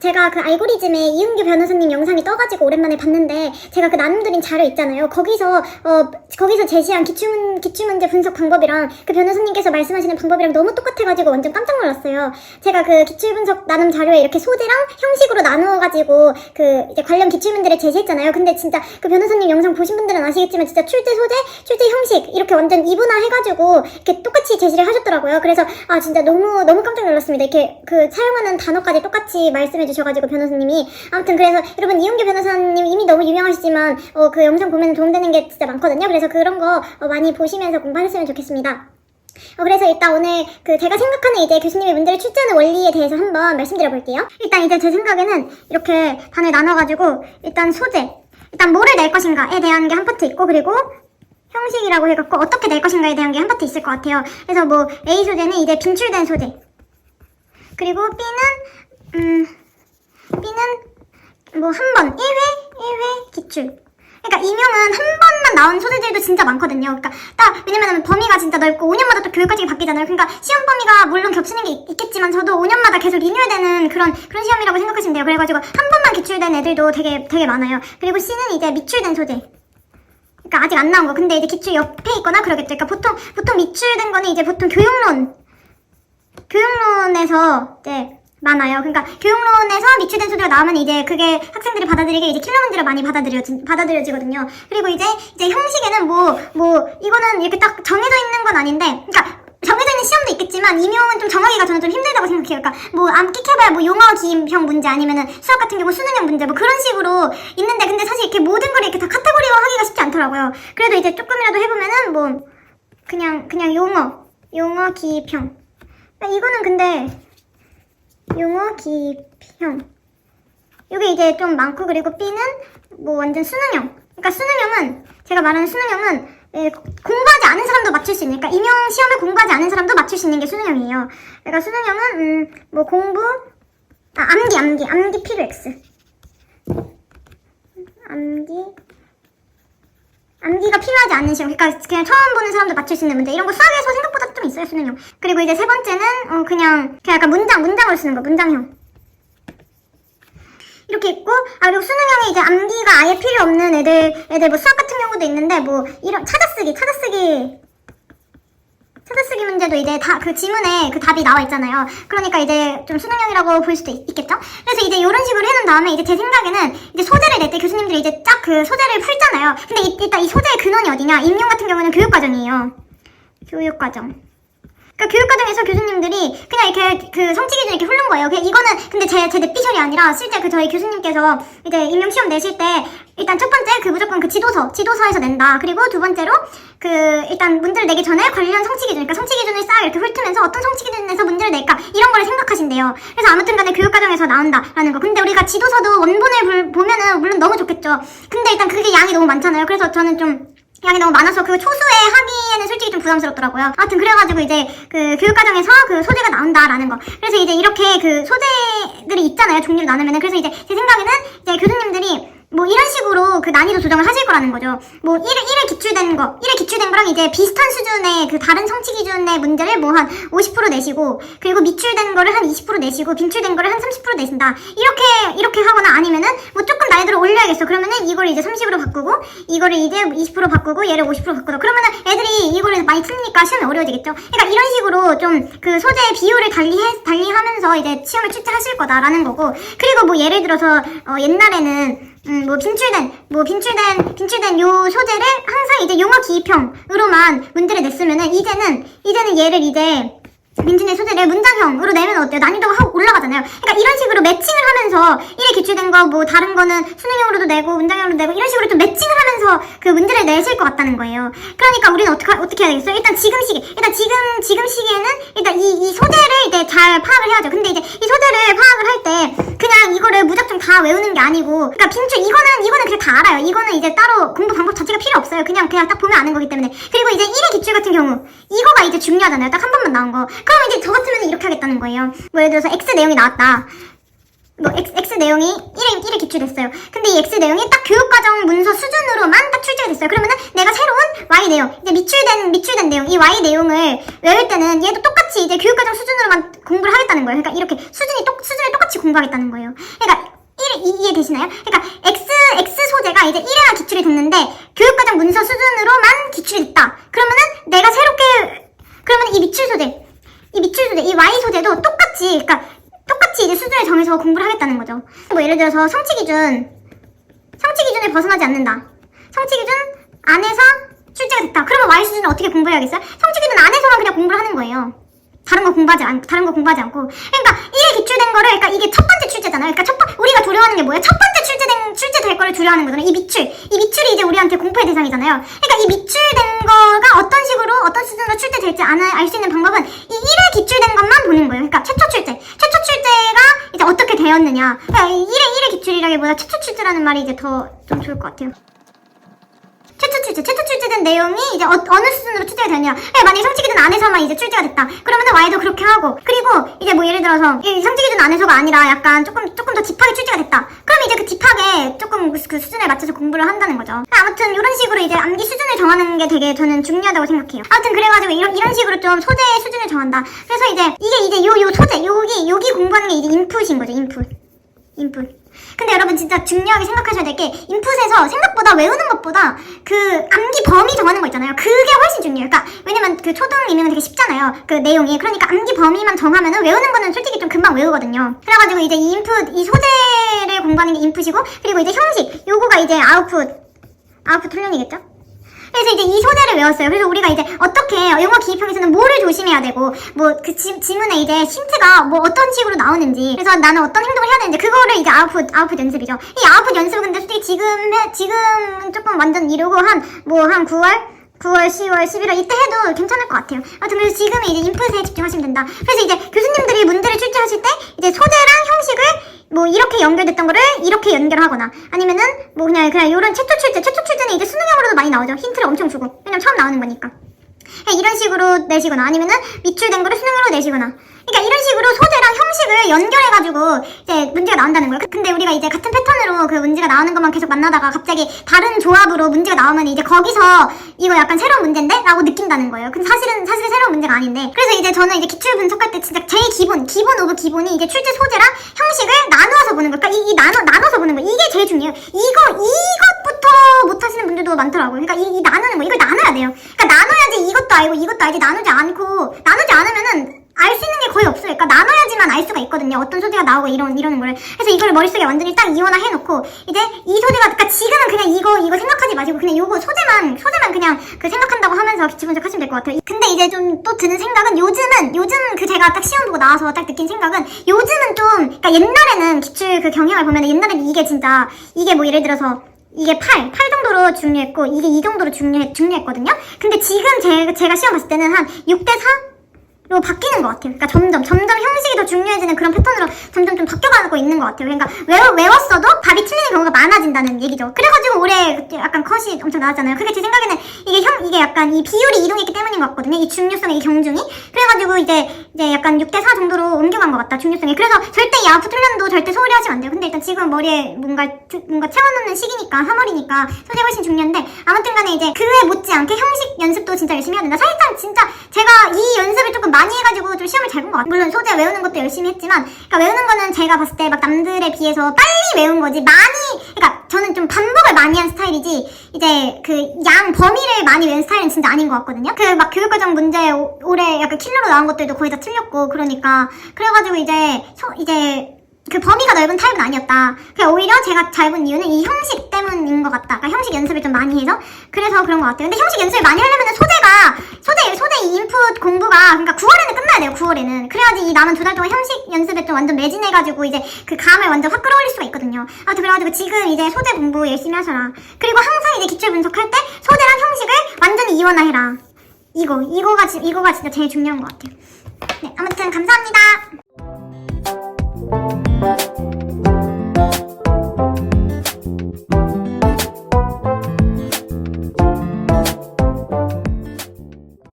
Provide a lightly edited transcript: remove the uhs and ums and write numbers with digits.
제가 그 알고리즘에 이은규 변호사님 영상이 떠가지고 오랜만에 봤는데, 제가 그 나눔드린 자료 있잖아요. 거기서 제시한 기출문제 분석 방법이랑 그 변호사님께서 말씀하시는 방법이랑 너무 똑같아가지고 완전 깜짝 놀랐어요. 제가 그 기출분석 나눔 자료에 이렇게 소재랑 형식으로 나누어가지고 그 이제 관련 기출문제를 제시했잖아요. 근데 진짜 그 변호사님 영상 보신 분들은 아시겠지만 진짜 출제 소재, 출제 형식 이렇게 완전 이분화해가지고 이렇게 똑같이 제시를 하셨더라고요. 그래서 진짜 너무 깜짝 놀랐습니다. 이렇게 그 사용하는 단어까지 똑같이 말씀해 주셔가지고 변호사님이. 아무튼 그래서 여러분, 이은규 변호사님 이미 너무 유명하시지만 그 영상 보면 도움되는 게 진짜 많거든요. 그래서 그런 거 많이 보시면서 공부하셨으면 좋겠습니다. 그래서 일단 오늘 그 제가 생각하는 이제 교수님의 문제를 출제하는 원리에 대해서 한번 말씀드려 볼게요. 일단 이제 제 생각에는 이렇게 반을 나눠가지고 일단 소재, 일단 뭐를 낼 것인가에 대한 게 한 파트 있고, 그리고 형식이라고 해갖고 어떻게 낼 것인가에 대한 게 한 파트 있을 것 같아요. 그래서 뭐 A 소재는 이제 빈출된 소재, 그리고 B는 뭐 한 번 1회 기출. 그러니까 임용은 한 번만 나온 소재들도 진짜 많거든요. 그러니까 딱 왜냐면 범위가 진짜 넓고 5년마다 또 교육과정이 바뀌잖아요. 그러니까 시험 범위가 물론 겹치는 게 있겠지만 저도 5년마다 계속 리뉴얼되는 그런 시험이라고 생각하시면 돼요. 그래가지고 한 번만 기출된 애들도 되게 많아요. 그리고 C는 이제 미출된 소재. 그러니까 아직 안 나온 거. 근데 이제 기출 옆에 있거나 그러겠죠. 그러니까 보통 미출된 거는 이제 보통 교육론에서 이제 많아요. 그러니까 교육론에서 미출된 소재가 나오면 이제 그게 학생들이 받아들이게 이제 킬러 문제로 많이 받아들여지거든요. 그리고 이제 형식에는 이거는 이렇게 딱 정해져 있는 건 아닌데, 그러니까 정해져 있는 시험도 있겠지만 임용은 좀 정하기가 저는 좀 힘들다고 생각해요. 그러니까 암끽해봐야 용어 기입형 문제 아니면은 수학 같은 경우 수능형 문제 그런 식으로 있는데, 근데 사실 이렇게 모든 걸 이렇게 다 카테고리화 하기가 쉽지 않더라고요. 그래도 이제 조금이라도 해보면은 그냥 용어 기입형. 이거는 근데 용어 기입형 이게 이제 좀 많고, 그리고 B는 완전 수능형. 그러니까 수능형은 제가 말하는 수능형은 공부하지 않은 사람도 맞출 수 있는, 그러니까 임용 시험을 공부하지 않은 사람도 맞출 수 있는 게 수능형이에요. 그러니까 수능형은 암기 필요 X. 암기가 필요하지 않는 시험. 그러니까 그냥 처음 보는 사람도 맞출 수 있는 문제. 이런 거 수학에서 생각보다 좀 있어요, 수능형. 그리고 이제 세 번째는 그냥 약간 문장으로 쓰는 거, 문장형. 이렇게 있고, 그리고 수능형에 이제 암기가 아예 필요 없는 애들 수학 같은 경우도 있는데, 이런 찾아쓰기 문제도 이제 그 지문에 그 답이 나와 있잖아요. 그러니까 이제 좀 수능형이라고 볼 수도 있겠죠? 그래서 이제 이런 식으로 해놓은 다음에 이제 제 생각에는 이제 소재를 낼 때 교수님들이 이제 딱 그 소재를 풀잖아요. 근데 일단 이 소재의 근원이 어디냐? 임용 같은 경우는 교육과정이에요. 교육과정. 그러니까 교육과정에서 교수님들이 그냥 이렇게 그 성취 기준 이렇게 훑는 거예요. 이거는 근데 제 뇌피셜이 아니라 실제 저희 교수님께서 이제 임용 시험 내실 때 일단 첫 번째 무조건 지도서에서 낸다. 그리고 두 번째로 일단 문제를 내기 전에 관련 성취 기준, 그러니까 성취 기준을 싹 이렇게 훑으면서 어떤 성취 기준에서 문제를 낼까 이런 거를 생각하신대요. 그래서 아무튼 간에 교육과정에서 나온다라는 거. 근데 우리가 지도서도 원본을 보면은 물론 너무 좋겠죠. 근데 일단 그게 양이 너무 많잖아요. 그래서 저는 좀 양이 너무 많아서 그 초수에 하기에는 솔직히 좀 부담스럽더라고요. 아무튼 그래가지고 이제 그 교육과정에서 그 소재가 나온다라는 거. 그래서 이제 이렇게 그 소재들이 있잖아요. 종류를 나누면은. 그래서 이제 제 생각에는 이제 교수님들이 이런 식으로 그 난이도 조정을 하실 거라는 거죠. 1에 기출된 거랑 이제 비슷한 수준의 그 다른 성취 기준의 문제를 한 50% 내시고, 그리고 미출된 거를 한 20% 내시고, 빈출된 거를 한 30% 내신다. 이렇게 하거나 아니면은 조금 난이도를 올려야겠어. 그러면은 이걸 이제 30으로 바꾸고, 이거를 이제 20% 바꾸고, 얘를 50% 바꾸고, 그러면은 애들이 이거를 많이 틀리니까 시험이 어려워지겠죠. 그러니까 이런 식으로 좀 그 소재의 비율을 달리하면서 이제 시험을 출제하실 거다라는 거고, 그리고 예를 들어서 옛날에는 빈출된 요 소재를 항상 이제 용어 기입형으로만 문제를 냈으면은 이제는 얘를 이제 빈출된 소재를 문장형으로 내면 어때요? 난이도가 확 올라가잖아요. 그러니까 이런 식으로 매칭을 하면서 1에 기출된 거 다른 거는 수능형으로도 내고 문장형으로도 내고 이런 식으로 좀 매칭을 하면서 그 문제를 내실 것 같다는 거예요. 그러니까 우리는 어떻게 해야 되겠어요? 일단 지금 시기에는 일단 이 소재를 이제 잘 파악을 해야죠. 근데 이제 이 소재를 파악을 할 때 그냥 이거를 무작정 다 외우는 게 아니고, 그러니까 이거는 그냥 다 알아요. 이거는 이제 따로 공부 방법 자체가 필요 없어요. 그냥 딱 보면 아는 거기 때문에. 그리고 이제 1의 기출 같은 경우 이거가 이제 중요하잖아요. 딱 한 번만 나온 거. 그럼 이제 저 같으면 이렇게 하겠다는 거예요. 예를 들어서 X 내용이 나왔다. X 내용이 1의 1에 기출됐어요. 근데 이 X 내용이 딱 교육과정 문서 수준으로만 딱 출제가 됐어요. 그러면은 내가 새로운 Y 내용, 이제 미출된 내용, 이 Y 내용을 외울 때는 얘도 똑같이 이제 교육과정 수준으로만 공부를 하겠다는 거예요. 그러니까 이렇게 수준을 똑같이 공부하겠다는 거예요. 그러니까 이해되시나요? 그러니까 X 소재가 이제 1회만 기출이 됐는데 교육과정 문서 수준으로만 기출이 됐다. 그러면은 내가 새롭게 그러면 이 미출 소재, 이 Y 소재도 똑같이 이제 수준을 정해서 공부를 하겠다는 거죠. 뭐 예를 들어서 성취 기준을 벗어나지 않는다. 성취 기준 안에서 출제가 됐다. 그러면 Y 수준을 어떻게 공부해야겠어요? 성취 기준 안에서만 그냥 공부를 하는 거예요. 다른 거 공부하지 않고. 그러니까 1에 기출된 거를, 그러니까 이게 첫 번째 출제잖아요. 그러니까 우리가 두려워하는 게 뭐예요? 첫 번째 출제될 거를 두려워하는 거잖아요. 이 미출이 이제 우리한테 공포의 대상이잖아요. 그러니까 이 미출된 거가 어떤 수준으로 출제될지 알 수 있는 방법은 이 1에 기출된 것만 보는 거예요. 그러니까 최초 출제가 이제 어떻게 되었느냐. 그러니까 1에 기출이라기보다 최초 출제라는 말이 이제 더 좀 좋을 것 같아요. 최초 출제된 내용이 이제 어느 수준으로 출제가 되느냐. 만약에 성취 기준 안에서만 이제 출제가 됐다. 그러면은 Y도 그렇게 하고, 그리고 이제 뭐 예를 들어서 이 성취 기준 안에서가 아니라 약간 조금 더 딥하게 출제가 됐다. 그럼 이제 그 딥하게 조금 그 수준에 맞춰서 공부를 한다는 거죠. 아무튼 이런 식으로 이제 암기 수준을 정하는 게 되게 저는 중요하다고 생각해요. 아무튼 그래가지고 이런 식으로 좀 소재의 수준을 정한다. 그래서 이제 이게 요 소재, 여기 공부하는 게 이제 인풋인 거죠. 인풋. 근데 여러분 진짜 중요하게 생각하셔야 될 게 인풋에서 생각보다 외우는 것보다 그 암기 범위 정하는 거 있잖아요. 그게 훨씬 중요해요. 그러니까 왜냐면 그 초등 이밍은 되게 쉽잖아요. 그 내용이. 그러니까 암기 범위만 정하면은 외우는 거는 솔직히 좀 금방 외우거든요. 그래가지고 이제 이 소재를 공부하는 게 인풋이고, 그리고 이제 형식, 요거가 이제 아웃풋 훈련이겠죠? 그래서 이제 이 소재를 외웠어요. 그래서 우리가 이제 어떻게 영어 기입형에서는 뭐를 조심해야 되고, 뭐 그 지문에 이제 힌트가 뭐 어떤 식으로 나오는지, 그래서 나는 어떤 행동을 해야 되는지, 그거를 이제 아웃풋 연습이죠. 이 아웃풋 연습은 근데 솔직히 지금 조금 완전 이르고 한 9월, 10월, 11월 이때 해도 괜찮을 것 같아요. 아무튼 그래서 지금은 이제 인풋에 집중하시면 된다. 그래서 이제 교수님들이 문제를 출제하실 때 이제 소재랑 형식을 뭐 이렇게 연결됐던 거를 이렇게 연결하거나, 아니면은 뭐 그냥 요런 최초 출제는 이제 수능형으로도 많이 나오죠. 힌트를 엄청 주고, 왜냐면 처음 나오는 거니까. 이런 식으로 내시거나, 아니면은 미출된 거를 수능으로 내시거나, 그러니까 이런 식으로 소재랑 형식을 연결해가지고 이제 문제가 나온다는 거예요. 근데 우리가 이제 같은 패턴으로 그 문제가 나오는 것만 계속 만나다가 갑자기 다른 조합으로 문제가 나오면 이제 거기서 이거 약간 새로운 문제인데? 라고 느낀다는 거예요. 근데 사실은 새로운 문제가 아닌데. 그래서 이제 저는 이제 기출 분석할 때 진짜 제일 기본 오브 기본이 이제 출제 소재랑 형식을 나누어서 보는 거예요. 그러니까 나눠서 보는 거예요. 이게 제일 중요해요. 이것부터 못하시는 분들도 많더라고요. 그러니까 이 나누는 거, 이걸 나눠야 돼요. 그러니까 나눠야지 이것도 알고 이것도 알지. 나누지 않으면은 알 수 있는 게 거의 없어요. 그러니까 나눠야지만 알 수가 있거든요. 어떤 소재가 나오고 이러는 거를. 그래서 이걸 머릿속에 완전히 딱 이원화 해놓고, 이제 이 소재가, 그러니까 지금은 그냥 이거 생각하지 마시고 그냥 요거 소재만 그냥 그 생각한다고 하면서 기출 분석하시면 될 것 같아요. 근데 이제 좀 또 드는 생각은 요즘 그 제가 딱 시험 보고 나와서 딱 느낀 생각은, 요즘은 좀, 그러니까 옛날에는 기출 그 경향을 보면 옛날에는 이게 뭐 예를 들어서 이게 8 정도로 중요했고 이게 2 정도로 중요했거든요. 근데 지금 제가 시험 봤을 때는 한 6대4? 로 바뀌는 것 같아요. 그러니까 점점 형식이 더 중요해지는 그런 패턴으로 점점 좀 바뀌어가고 있는 것 같아요. 그러니까 외웠어도 답이 틀리는 경우가 많아진다는 얘기죠. 그래가지고 올해 그때 약간 컷이 엄청 나왔잖아요. 그게 제 생각에는 이게 약간 이 비율이 이동했기 때문인 것 같거든요. 이 중요성의 이 경중이. 그래가지고 이제 약간 6대4 정도로 옮겨간 것 같다, 중요성이. 그래서 절대 이 아웃풋 훈련도 절대 소홀히 하시면 안 돼요. 근데 일단 지금 머리에 뭔가 채워놓는 시기니까, 3월이니까 소재가 훨씬 중요한데, 아무튼 간에 이제 그에 못지않게 형식 연습도 진짜 열심히 해야 된다. 사실상 진짜 제가 이 연습을 조금 많이 해가지고 좀 시험을 잘 본 것 같아요. 물론 소재 외우는 것도 열심히 했지만, 그러니까 외우는 거는 제가 봤을 때 막 남들에 비해서 빨리 외운 거지, 그러니까 저는 좀 반복을 많이 한 스타일이지, 이제 그 범위를 많이 외운 스타일은 진짜 아닌 것 같거든요. 그 막 교육과정 문제 올해 약간 킬러로 나온 것들도 거의 다 틀렸고, 그래가지고 이제 그 범위가 넓은 타입은 아니었다. 그냥 오히려 제가 잘 본 이유는 이 형식 때문인 것 같다. 그러니까 형식 연습을 좀 많이 해서 그래서 그런 것 같아요. 근데 형식 연습을 많이 하려면은 소재 이 인풋 공부가, 그러니까 9월에는 끝나야 돼요. 9월에는. 그래야지 이 남은 2달 동안 형식 연습에 좀 완전 매진해가지고 이제 그 감을 완전 확 끌어올릴 수가 있거든요. 아무튼 그래가지고 지금 이제 소재 공부 열심히 하셔라. 그리고 항상 이제 기출 분석할 때 소재랑 형식을 완전히 이원화해라. 이거가 진짜 제일 중요한 것 같아요. 네, 아무튼 감사합니다.